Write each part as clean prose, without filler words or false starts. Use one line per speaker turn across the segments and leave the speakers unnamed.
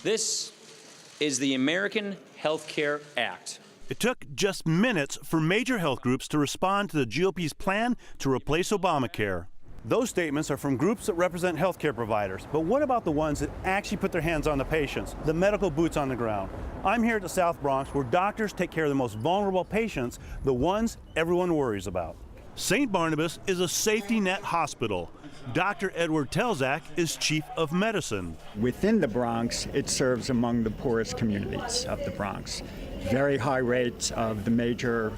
This is the American Health Care Act.
It took just minutes for major health groups to respond to the GOP's plan to replace Obamacare. Those statements are from groups that represent healthcare providers. But what about the ones that actually put their hands on the patients, the medical boots on the ground? I'm here at the South Bronx, where doctors take care of the most vulnerable patients, the ones everyone worries about. St. Barnabas is a safety net hospital. Dr. Edward Telzak is chief of medicine.
Within the Bronx, it serves among the poorest communities of the Bronx. Very high rates of the major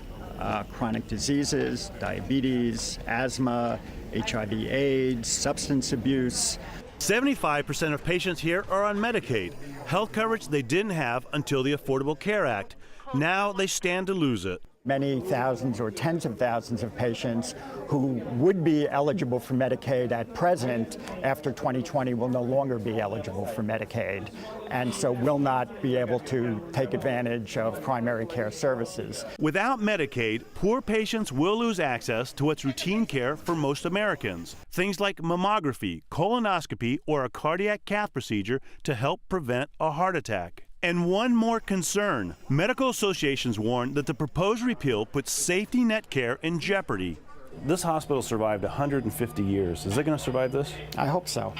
chronic diseases, diabetes, asthma, HIV/AIDS, substance abuse.
75% of patients here are on Medicaid, health coverage they didn't have until the Affordable Care Act. Now they stand to lose it.
Many thousands or tens of thousands of patients who would be eligible for Medicaid at present after 2020 will no longer be eligible for Medicaid, and so will not be able to take advantage of primary care services.
Without Medicaid, poor patients will lose access to what's routine care for most Americans. Things like mammography, colonoscopy, or a cardiac cath procedure to help prevent a heart attack. And one more concern. Medical associations warn that the proposed repeal puts safety net care in jeopardy. This hospital survived 150 years. Is it going to survive this?
I hope so.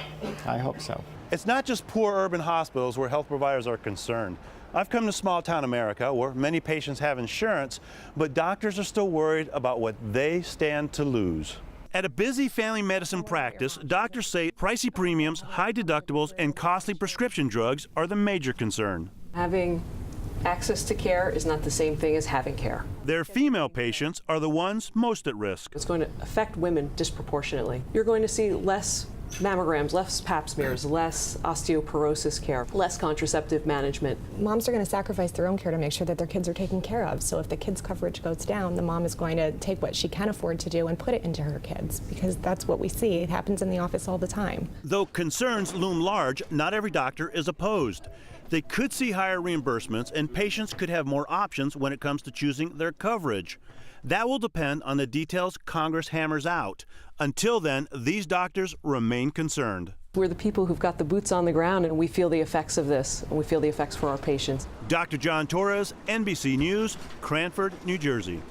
I hope so.
It's not just poor urban hospitals where health providers are concerned. I've come to small town America where many patients have insurance, but doctors are still worried about what they stand to lose. At a busy family medicine practice, doctors say pricey premiums, high deductibles, and costly prescription drugs are the major concern.
Having access to care is not the same thing as having care.
Their female patients are the ones most at risk.
It's going to affect women disproportionately. You're going to see less mammograms, less pap smears, less osteoporosis care, less contraceptive management.
Moms are going to sacrifice their own care to make sure that their kids are taken care of. So if the kids' coverage goes down, the mom is going to take what she can afford to do and put it into her kids, because that's what we see. It happens in the office all the time.
Though concerns loom large, not every doctor is opposed. They could see higher reimbursements, and patients could have more options when it comes to choosing their coverage. That will depend on the details Congress hammers out. Until then, these doctors remain concerned.
We're the people who've got the boots on the ground, and we feel the effects of this, and we feel the effects for our patients.
Dr. John Torres, NBC News, Cranford, New Jersey.